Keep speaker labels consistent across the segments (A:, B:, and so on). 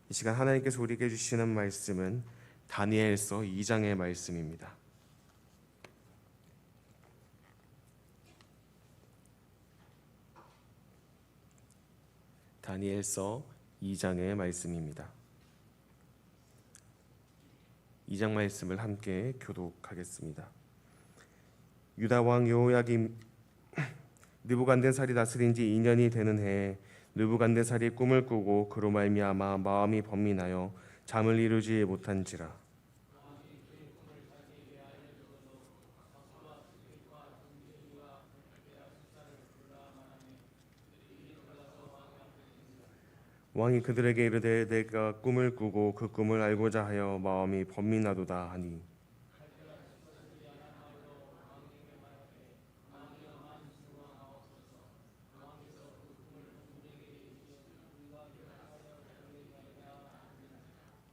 A: 이 시간 하나님께서 우리에게 주시는 말씀은 다니엘서 2장의 말씀입니다. 다니엘서 2장의 말씀입니다. 2장 말씀을 함께 교독하겠습니다. 유다 왕 여호야김 느부갓네살이 다스린 지 2년이 되는 해에 느부갓네살이 꿈을 꾸고 그로 말미암아 마음이 번민하여 잠을 이루지 못한지라. 왕이 그들에게 이르되 내가 꿈을 꾸고 그 꿈을 알고자 하여 마음이 번민하도다 하니,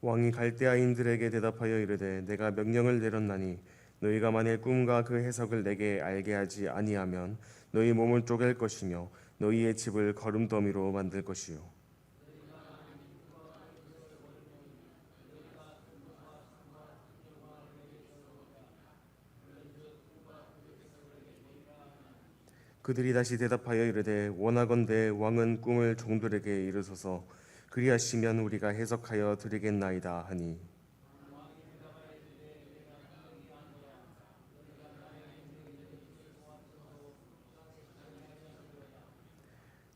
A: 왕이 갈대아인들에게 대답하여 이르되 내가 명령을 내렸나니 너희가 만일 꿈과 그 해석을 내게 알게 하지 아니하면 너희 몸을 쪼갤 것이며 너희의 집을 거름더미로 만들 것이요 그들이 다시 대답하여 이르되 원하건대 왕은 꿈을 종들에게 이르소서 그리하시면 우리가 해석하여 드리겠나이다 하니,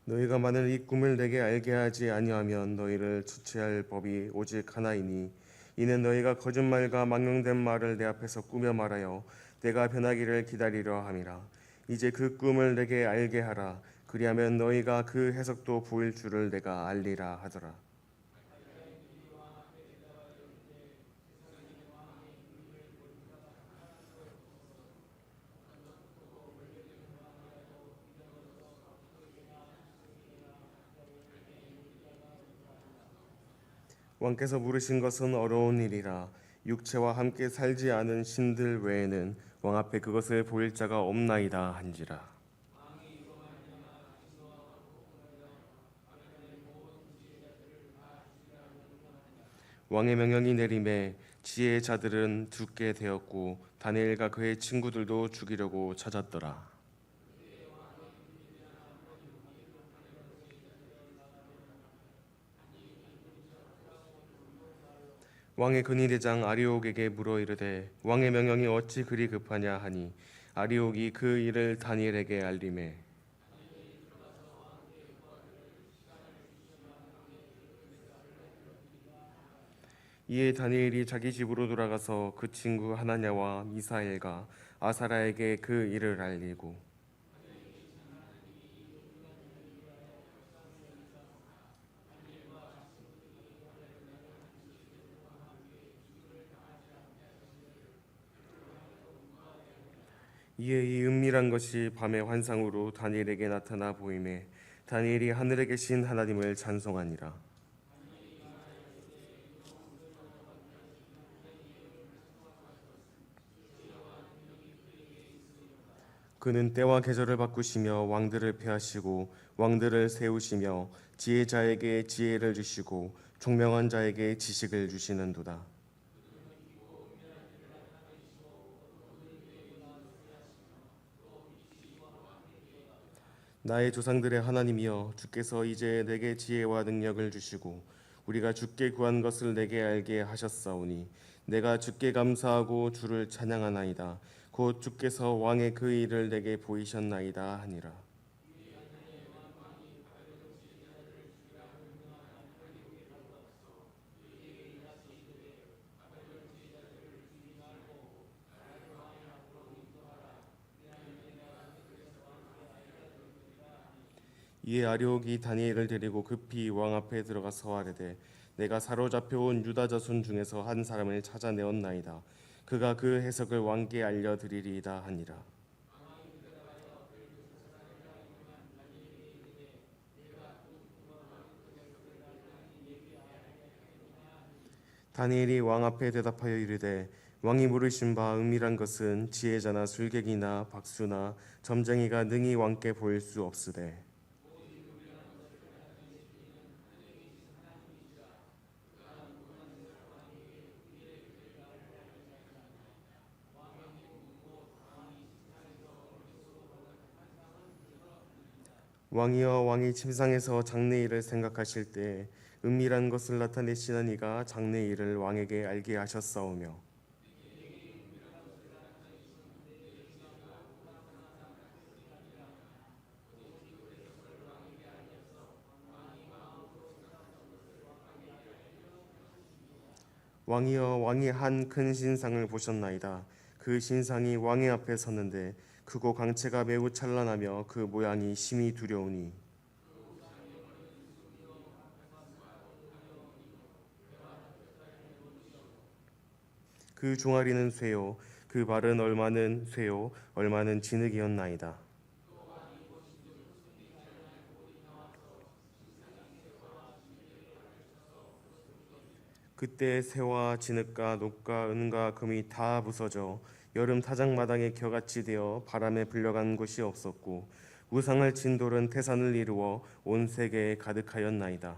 A: 너희가 만일 이 꿈을 내게 알게 하지 아니하면 너희를 처치할 법이 오직 하나이니 이는 너희가 거짓말과 망령된 말을 내 앞에서 꾸며 말하여 내가 변하기를 기다리려 함이라. 이제 그 꿈을 내게 알게 하라. 그리하면 너희가 그 해석도 보일 줄을 내가 알리라 하더라. 왕께서 물으신 것은 어려운 일이라. 육체와 함께 살지 않은 신들 외에는 왕 앞에 그것을 보일 자가 없나이다 한지라. 왕의 명령이 내림에 지혜의 자들은 죽게 되었고 다니엘과 그의 친구들도 죽이려고 찾았더라. 왕의 근위대장 아리옥에게 물어 이르되 왕의 명령이 어찌 그리 급하냐 하니, 아리옥이 그 일을 다니엘에게 알림해 이에 다니엘이 자기 집으로 돌아가서 그 친구 하나냐와 미사엘과 아사라에게 그 일을 알리고, 이에 이 은밀한 것이 밤의 환상으로 다니엘에게 나타나 보임에 다니엘이 하늘에 계신 하나님을 찬송하니라. 그는 때와 계절을 바꾸시며 왕들을 폐하시고 왕들을 세우시며 지혜자에게 지혜를 주시고 총명한 자에게 지식을 주시는도다. 나의 조상들의 하나님이여, 주께서 이제 내게 지혜와 능력을 주시고 우리가 주께 구한 것을 내게 알게 하셨사오니 내가 주께 감사하고 주를 찬양하나이다. 곧 주께서 왕의 그 일을 내게 보이셨나이다 하니라. 이에 아리옥이 다니엘을 데리고 급히 왕 앞에 들어가서 아뢰되 내가 사로잡혀온 유다 자손 중에서 한 사람을 찾아내었나이다. 그가 그 해석을 왕께 알려드리리이다 하니라. 다니엘이 왕 앞에 대답하여 이르되 왕이 물으신 바 은밀한 것은 지혜자나 술객이나 박수나 점쟁이가 능히 왕께 보일 수 없으되, 왕이여 왕이 침상에서 장래일을 생각하실 때 은밀한 것을 나타내시는 이가 장래일을 왕에게 알게 하셨사오며 왕이여 왕이 한 큰 신상을 보셨나이다. 그 신상이 왕의 앞에 섰는데 크고 광채가 매우 찬란하며 그 모양이 심히 두려우니 그 종아리는 쇠요 그 발은 얼마는 쇠요 얼마는 진흙이었나이다. 그때 새와 진흙과 녹과 은과 금이 다 부서져 여름 타작마당에 겨같이 되어 바람에 불려간 곳이 없었고 우상을 친 돌은 태산을 이루어 온 세계에 가득하였나이다.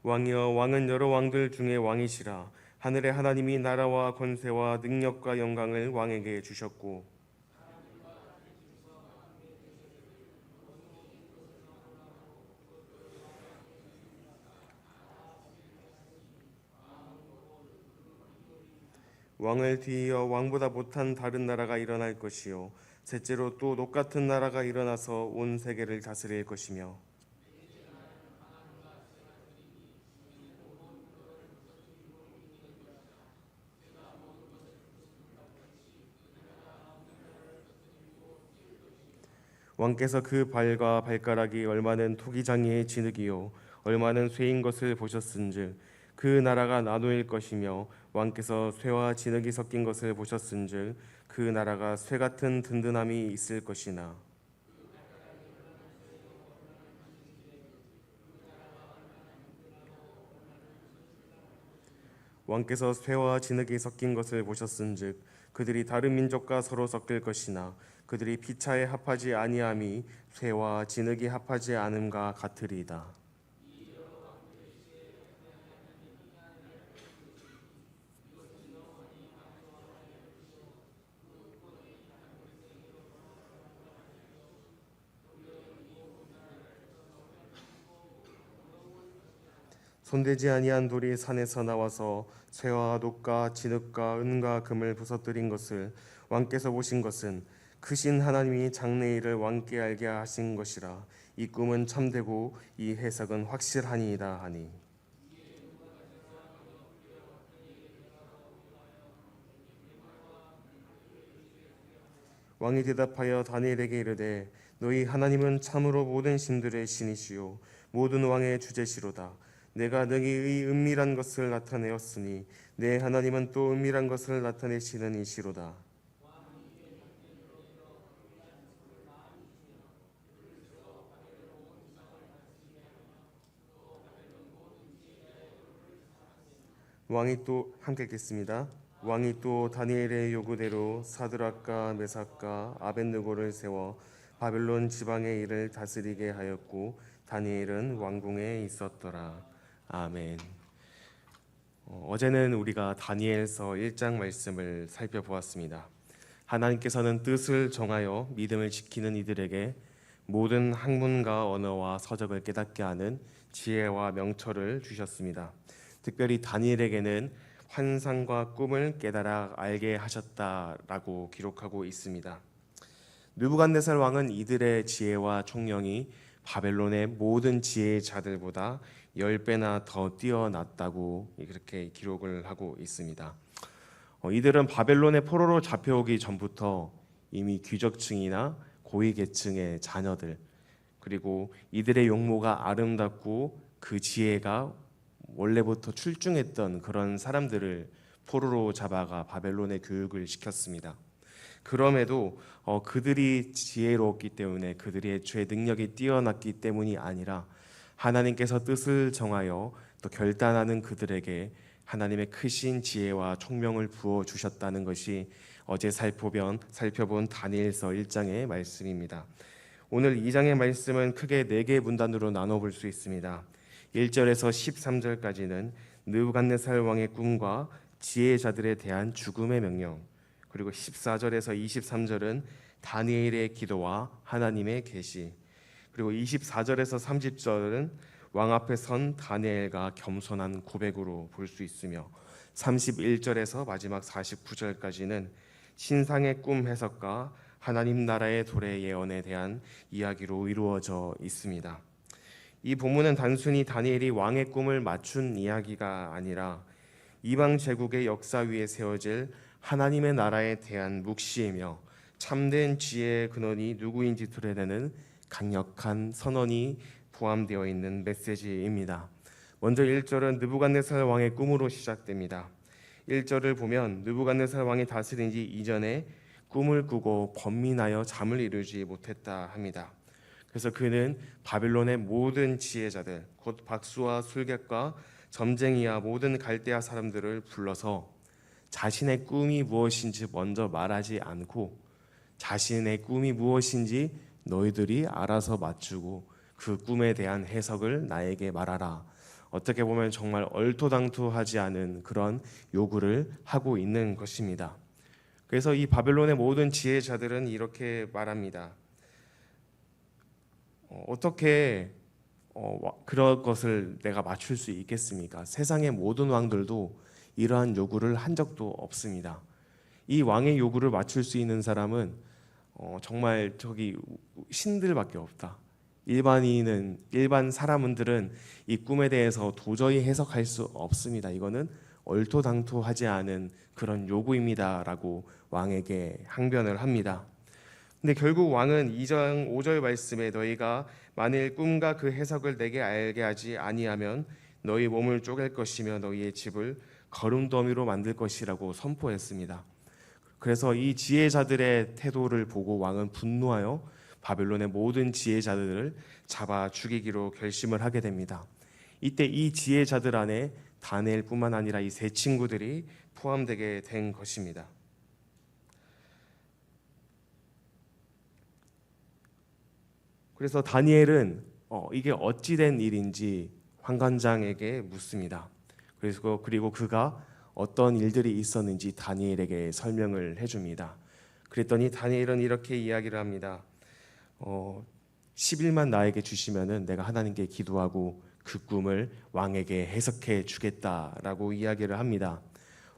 A: 왕이여 왕은 여러 왕들 중에 왕이시라. 하늘의 하나님이 나라와 권세와 능력과 영광을 왕에게 주셨고 왕을 뒤이어 왕보다 못한 다른 나라가 일어날 것이요 셋째로 또 녹같은 나라가 일어나서 온 세계를 다스릴 것이며 왕께서 그 발과 발가락이 얼마는 토기장이의 진흙이요 얼마는 쇠인 것을 보셨은즉 그 나라가 나누일 것이며 왕께서 쇠와 진흙이 섞인 것을 보셨은즉 그 나라가 쇠 같은 든든함이 있을 것이나 왕께서 쇠와 진흙이 섞인 것을 보셨은즉 그들이 다른 민족과 서로 섞일 것이나 그들이 피차에 합하지 아니함이 쇠와 진흙이 합하지 않음과 같으리이다. 손대지 아니한 돌이 산에서 나와서 쇠와 녹과 진흙과 은과 금을 부서뜨린 것을 왕께서 보신 것은 크신 하나님이 장래일을 왕께 알게 하신 것이라. 이 꿈은 참되고 이 해석은 확실하니이다 하니 왕이 대답하여 다니엘에게 이르되 너희 하나님은 참으로 모든 신들의 신이시요 모든 왕의 주제시로다. 내가 너희의 은밀한 것을 나타내었으니 내 하나님은 또 은밀한 것을 나타내시는 이시로다. 왕이 또 함께 읽겠습니다. 왕이 또 다니엘의 요구대로 사드락과 메삭과 아벳느고를 세워 바벨론 지방의 일을 다스리게 하였고 다니엘은 왕궁에 있었더라. 아멘. 어제는 우리가 다니엘서 1장 말씀을 살펴보았습니다. 하나님께서는 뜻을 정하여 믿음을 지키는 이들에게 모든 학문과 언어와 서적을 깨닫게 하는 지혜와 명철을 주셨습니다. 특별히 다니엘에게는 환상과 꿈을 깨달아 알게 하셨다라고 기록하고 있습니다. 느부갓네살 왕은 이들의 지혜와 총명이 바벨론의 모든 지혜자들보다 10배나 더 뛰어났다고 이렇게 기록을 하고 있습니다. 이들은 바벨론의 포로로 잡혀오기 전부터 이미 귀족층이나 고위 계층의 자녀들, 그리고 이들의 용모가 아름답고 그 지혜가 원래부터 출중했던 그런 사람들을 포로로 잡아가 바벨론에 교육을 시켰습니다. 그럼에도 그들이 지혜로웠기 때문에 그들이 애초에 능력이 뛰어났기 때문이 아니라 하나님께서 뜻을 정하여 또 결단하는 그들에게 하나님의 크신 지혜와 총명을 부어 주셨다는 것이 어제 살펴본 다니엘서 1장의 말씀입니다. 오늘 2장의 말씀은 크게 4개의 문단으로 나눠볼 수 있습니다. 1절에서 13절까지는 느부갓네살 왕의 꿈과 지혜자들에 대한 죽음의 명령, 그리고 14절에서 23절은 다니엘의 기도와 하나님의 계시, 그리고 24절에서 30절은 왕 앞에 선 다니엘과 겸손한 고백으로 볼 수 있으며 31절에서 마지막 49절까지는 신상의 꿈 해석과 하나님 나라의 도래 예언에 대한 이야기로 이루어져 있습니다. 이 본문은 단순히 다니엘이 왕의 꿈을 맞춘 이야기가 아니라 이방 제국의 역사 위에 세워질 하나님의 나라에 대한 묵시이며 참된 지혜의 근원이 누구인지 드러내는 강력한 선언이 포함되어 있는 메시지입니다. 먼저 1절은 느부갓네살 왕의 꿈으로 시작됩니다. 1절을 보면 느부갓네살 왕이 다스린 지 이전에 꿈을 꾸고 번민하여 잠을 이루지 못했다 합니다. 그래서 그는 바빌론의 모든 지혜자들, 곧 박수와 술객과 점쟁이와 모든 갈대아 사람들을 불러서 자신의 꿈이 무엇인지 먼저 말하지 않고 자신의 꿈이 무엇인지 너희들이 알아서 맞추고 그 꿈에 대한 해석을 나에게 말하라. 어떻게 보면 정말 얼토당토하지 않은 그런 요구를 하고 있는 것입니다. 그래서 이 바벨론의 모든 지혜자들은 이렇게 말합니다. 어떻게 그런 것을 내가 맞출 수 있겠습니까? 세상의 모든 왕들도 이러한 요구를 한 적도 없습니다. 이 왕의 요구를 맞출 수 있는 사람은 정말 저기 신들밖에 없다. 일반 사람들은 이 꿈에 대해서 도저히 해석할 수 없습니다. 이거는 얼토당토하지 않은 그런 요구입니다라고 왕에게 항변을 합니다. 근데 결국 왕은 2장 5절 말씀에 너희가 만일 꿈과 그 해석을 내게 알게 하지 아니하면 너희 몸을 쪼갤 것이며 너희의 집을 거름더미로 만들 것이라고 선포했습니다. 그래서 이 지혜자들의 태도를 보고 왕은 분노하여 바벨론의 모든 지혜자들을 잡아 죽이기로 결심을 하게 됩니다. 이때 이 지혜자들 안에 다니엘뿐만 아니라 이 세 친구들이 포함되게 된 것입니다. 그래서 다니엘은 이게 어찌된 일인지 환관장에게 묻습니다. 그리고 그가 어떤 일들이 있었는지 다니엘에게 설명을 해줍니다. 그랬더니 다니엘은 이렇게 이야기를 합니다. 10일만 나에게 주시면은 내가 하나님께 기도하고 그 꿈을 왕에게 해석해 주겠다라고 이야기를 합니다.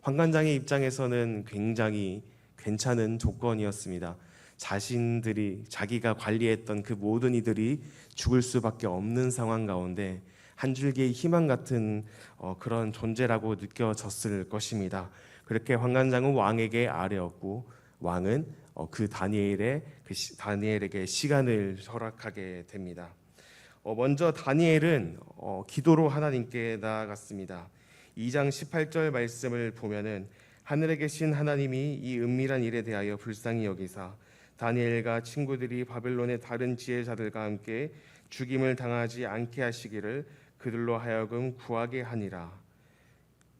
A: 환관장의 입장에서는 굉장히 괜찮은 조건이었습니다. 자기가 관리했던 그 모든 이들이 죽을 수밖에 없는 상황 가운데 한 줄기의 희망 같은 그런 존재라고 느껴졌을 것입니다. 그렇게 환관장은 왕에게 아뢰었고 왕은 그 다니엘에게 시간을 허락하게 됩니다. 먼저 다니엘은 기도로 하나님께 나아갔습니다. 2장 18절 말씀을 보면은 하늘에 계신 하나님이 이 은밀한 일에 대하여 불쌍히 여기사 다니엘과 친구들이 바벨론의 다른 지혜자들과 함께 죽임을 당하지 않게 하시기를 그들로 하여금 구하게 하니라.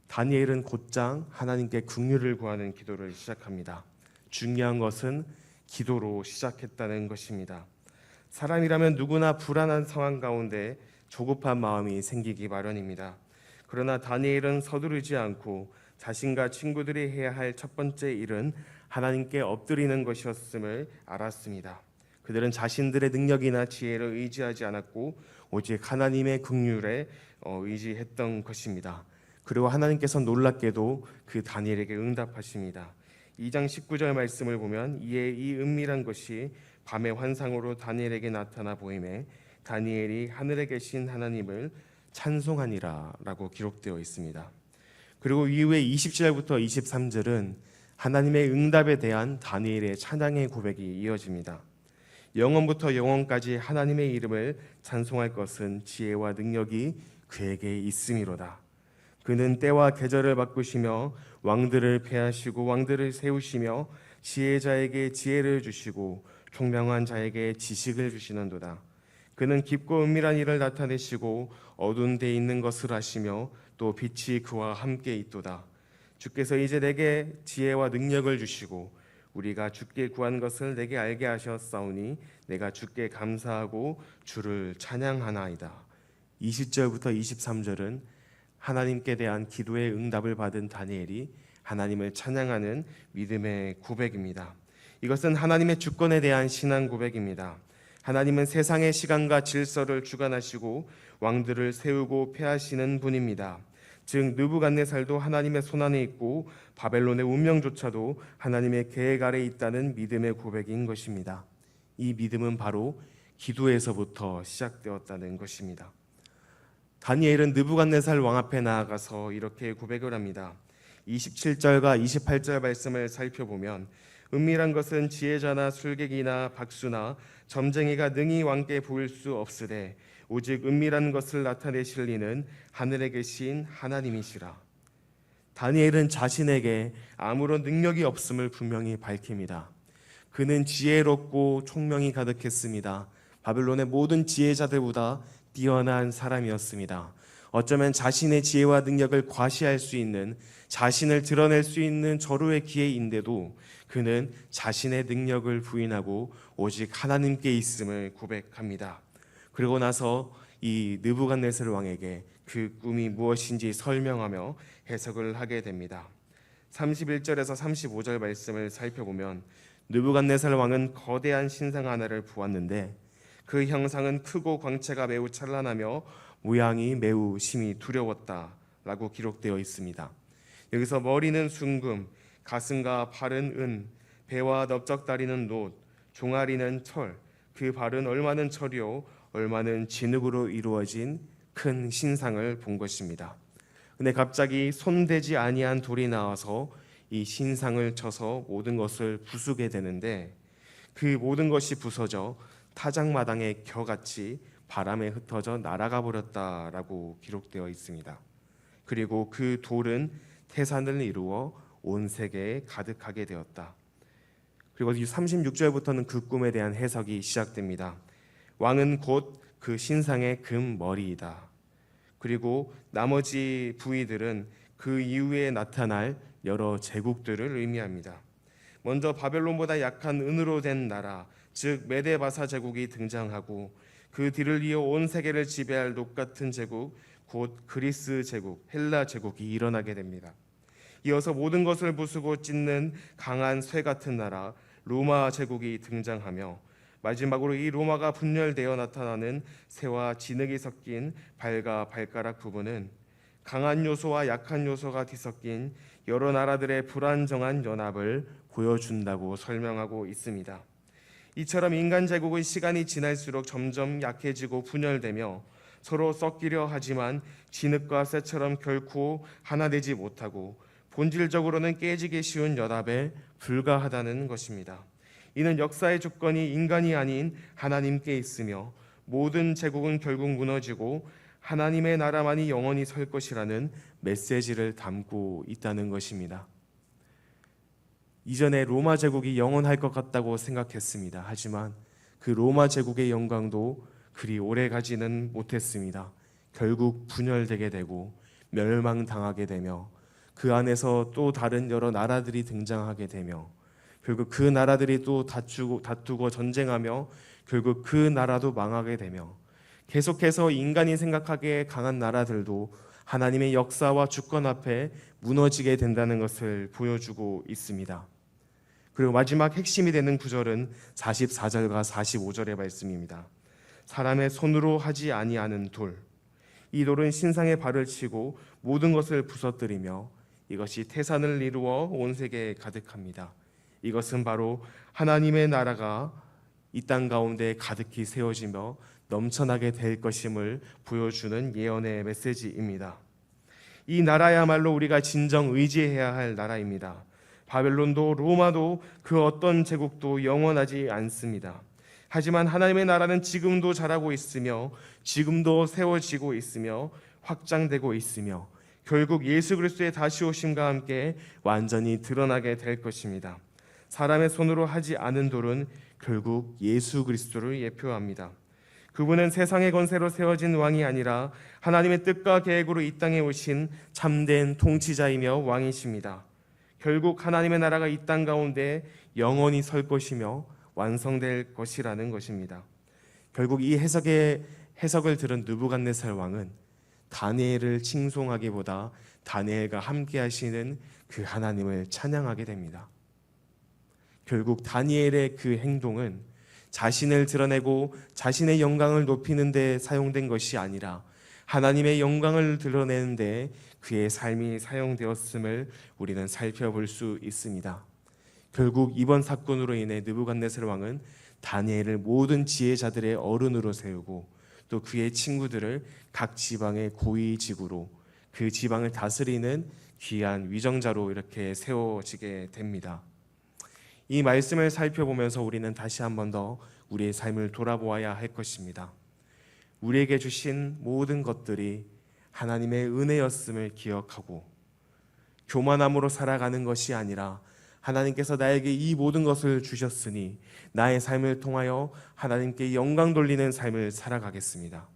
A: 다니엘은 곧장 하나님께 긍휼을 구하는 기도를 시작합니다. 중요한 것은 기도로 시작했다는 것입니다. 사람이라면 누구나 불안한 상황 가운데 조급한 마음이 생기기 마련입니다. 그러나 다니엘은 서두르지 않고 자신과 친구들이 해야 할 첫 번째 일은 하나님께 엎드리는 것이었음을 알았습니다. 그들은 자신들의 능력이나 지혜를 의지하지 않았고 오직 하나님의 긍휼에 의지했던 것입니다. 그리고 하나님께서 놀랍게도 그 다니엘에게 응답하십니다. 2장 19절 말씀을 보면 이에 이 은밀한 것이 밤의 환상으로 다니엘에게 나타나 보이매 다니엘이 하늘에 계신 하나님을 찬송하니라 라고 기록되어 있습니다. 그리고 이후에 20절부터 23절은 하나님의 응답에 대한 다니엘의 찬양의 고백이 이어집니다. 영원부터 영원까지 하나님의 이름을 찬송할 것은 지혜와 능력이 그에게 있음이로다. 그는 때와 계절을 바꾸시며 왕들을 폐하시고 왕들을 세우시며 지혜자에게 지혜를 주시고 총명한 자에게 지식을 주시는도다. 그는 깊고 은밀한 일을 나타내시고 어두운 데 있는 것을 아시며 또 빛이 그와 함께 있도다. 주께서 이제 내게 지혜와 능력을 주시고 우리가 주께 구한 것을 내게 알게 하셨사오니 내가 주께 감사하고 주를 찬양하나이다. 20절부터 23절은 하나님께 대한 기도의 응답을 받은 다니엘이 하나님을 찬양하는 믿음의 고백입니다. 이것은 하나님의 주권에 대한 신앙 고백입니다. 하나님은 세상의 시간과 질서를 주관하시고 왕들을 세우고 폐하시는 분입니다. 즉 느부갓네살도 하나님의 손안에 있고 바벨론의 운명조차도 하나님의 계획 아래 있다는 믿음의 고백인 것입니다. 이 믿음은 바로 기도에서부터 시작되었다는 것입니다. 다니엘은 느부갓네살 왕 앞에 나아가서 이렇게 고백을 합니다. 27절과 28절 말씀을 살펴보면 은밀한 것은 지혜자나 술객이나 박수나 점쟁이가 능히 왕께 보일 수 없으되 오직 은밀한 것을 나타내실 이는 하늘에 계신 하나님이시라. 다니엘은 자신에게 아무런 능력이 없음을 분명히 밝힙니다. 그는 지혜롭고 총명이 가득했습니다. 바벨론의 모든 지혜자들보다 뛰어난 사람이었습니다. 어쩌면 자신의 지혜와 능력을 과시할 수 있는, 자신을 드러낼 수 있는 절호의 기회인데도 그는 자신의 능력을 부인하고 오직 하나님께 있음을 고백합니다. 그러고 나서 이 느부갓네살 왕에게 그 꿈이 무엇인지 설명하며 해석을 하게 됩니다. 31절에서 35절 말씀을 살펴보면 느부갓네살 왕은 거대한 신상 하나를 보았는데 그 형상은 크고 광채가 매우 찬란하며 모양이 매우 심히 두려웠다라고 기록되어 있습니다. 여기서 머리는 순금, 가슴과 팔은 은, 배와 넓적다리는 놋, 종아리는 철, 그 발은 얼마는 철이요 얼마는 진흙으로 이루어진 큰 신상을 본 것입니다. 근데 갑자기 손대지 아니한 돌이 나와서 이 신상을 쳐서 모든 것을 부수게 되는데 그 모든 것이 부서져 타작마당의 겨같이 바람에 흩어져 날아가 버렸다라고 기록되어 있습니다. 그리고 그 돌은 태산을 이루어 온 세계에 가득하게 되었다. 그리고 36절부터는 그 꿈에 대한 해석이 시작됩니다. 왕은 곧 그 신상의 금 머리이다. 그리고 나머지 부위들은 그 이후에 나타날 여러 제국들을 의미합니다. 먼저 바벨론보다 약한 은으로 된 나라, 즉 메데바사 제국이 등장하고 그 뒤를 이어 온 세계를 지배할 녹 같은 제국, 곧 그리스 제국, 헬라 제국이 일어나게 됩니다. 이어서 모든 것을 부수고 찢는 강한 쇠 같은 나라, 로마 제국이 등장하며 마지막으로 이 로마가 분열되어 나타나는 새와 진흙이 섞인 발과 발가락 부분은 강한 요소와 약한 요소가 뒤섞인 여러 나라들의 불안정한 연합을 보여준다고 설명하고 있습니다. 이처럼 인간 제국은 시간이 지날수록 점점 약해지고 분열되며 서로 섞이려 하지만 진흙과 쇠처럼 결코 하나 되지 못하고 본질적으로는 깨지기 쉬운 연합에 불과하다는 것입니다. 이는 역사의 주권이 인간이 아닌 하나님께 있으며 모든 제국은 결국 무너지고 하나님의 나라만이 영원히 설 것이라는 메시지를 담고 있다는 것입니다. 이전에 로마 제국이 영원할 것 같다고 생각했습니다. 하지만 그 로마 제국의 영광도 그리 오래 가지는 못했습니다. 결국 분열되게 되고 멸망당하게 되며 그 안에서 또 다른 여러 나라들이 등장하게 되며 결국 그 나라들이 또 다투고 전쟁하며 결국 그 나라도 망하게 되며 계속해서 인간이 생각하기에 강한 나라들도 하나님의 역사와 주권 앞에 무너지게 된다는 것을 보여주고 있습니다. 그리고 마지막 핵심이 되는 구절은 44절과 45절의 말씀입니다. 사람의 손으로 하지 아니하는 돌, 이 돌은 신상의 발을 치고 모든 것을 부서뜨리며 이것이 태산을 이루어 온 세계에 가득합니다. 이것은 바로 하나님의 나라가 이 땅 가운데 가득히 세워지며 넘쳐나게 될 것임을 보여주는 예언의 메시지입니다. 이 나라야말로 우리가 진정 의지해야 할 나라입니다. 바벨론도 로마도 그 어떤 제국도 영원하지 않습니다. 하지만 하나님의 나라는 지금도 자라고 있으며 지금도 세워지고 있으며 확장되고 있으며 결국 예수 그리스도의 다시 오심과 함께 완전히 드러나게 될 것입니다. 사람의 손으로 하지 않은 돌은 결국 예수 그리스도를 예표합니다. 그분은 세상의 권세로 세워진 왕이 아니라 하나님의 뜻과 계획으로 이 땅에 오신 참된 통치자이며 왕이십니다. 결국 하나님의 나라가 이 땅 가운데 영원히 설 것이며 완성될 것이라는 것입니다. 결국 이 해석을 들은 느부갓네살 왕은 다니엘을 칭송하기보다 다니엘과 함께 하시는 그 하나님을 찬양하게 됩니다. 결국 다니엘의 그 행동은 자신을 드러내고 자신의 영광을 높이는 데 사용된 것이 아니라 하나님의 영광을 드러내는 데 그의 삶이 사용되었음을 우리는 살펴볼 수 있습니다. 결국 이번 사건으로 인해 느부갓네살 왕은 다니엘을 모든 지혜자들의 어른으로 세우고 또 그의 친구들을 각 지방의 고위직으로 그 지방을 다스리는 귀한 위정자로 이렇게 세워지게 됩니다. 이 말씀을 살펴보면서 우리는 다시 한 번 더 우리의 삶을 돌아보아야 할 것입니다. 우리에게 주신 모든 것들이 하나님의 은혜였음을 기억하고 교만함으로 살아가는 것이 아니라 하나님께서 나에게 이 모든 것을 주셨으니 나의 삶을 통하여 하나님께 영광 돌리는 삶을 살아가겠습니다.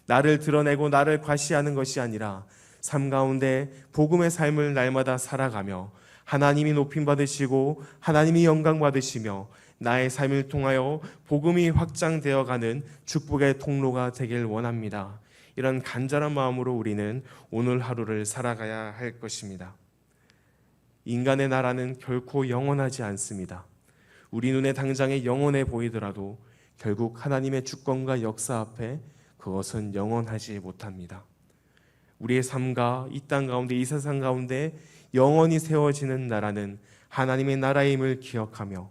A: 나를 드러내고 나를 과시하는 것이 아니라 삶 가운데 복음의 삶을 날마다 살아가며 하나님이 높임 받으시고 하나님이 영광 받으시며 나의 삶을 통하여 복음이 확장되어가는 축복의 통로가 되길 원합니다. 이런 간절한 마음으로 우리는 오늘 하루를 살아가야 할 것입니다. 인간의 나라는 결코 영원하지 않습니다. 우리 눈에 당장에 영원해 보이더라도 결국 하나님의 주권과 역사 앞에 그것은 영원하지 못합니다. 우리의 삶과 이 땅 가운데 이 세상 가운데 영원히 세워지는 나라는 하나님의 나라임을 기억하며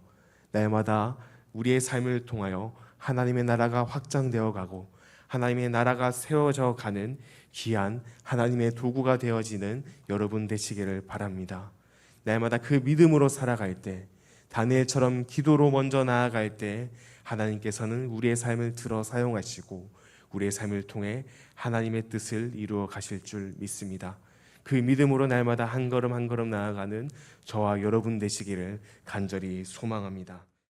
A: 날마다 우리의 삶을 통하여 하나님의 나라가 확장되어 가고 하나님의 나라가 세워져 가는 귀한 하나님의 도구가 되어지는 여러분 되시기를 바랍니다. 날마다 그 믿음으로 살아갈 때 다니엘처럼 기도로 먼저 나아갈 때 하나님께서는 우리의 삶을 들어 사용하시고 우리의 삶을 통해 하나님의 뜻을 이루어 가실 줄 믿습니다. 그 믿음으로 날마다 한 걸음 한 걸음 나아가는 저와 여러분 되시기를 간절히 소망합니다.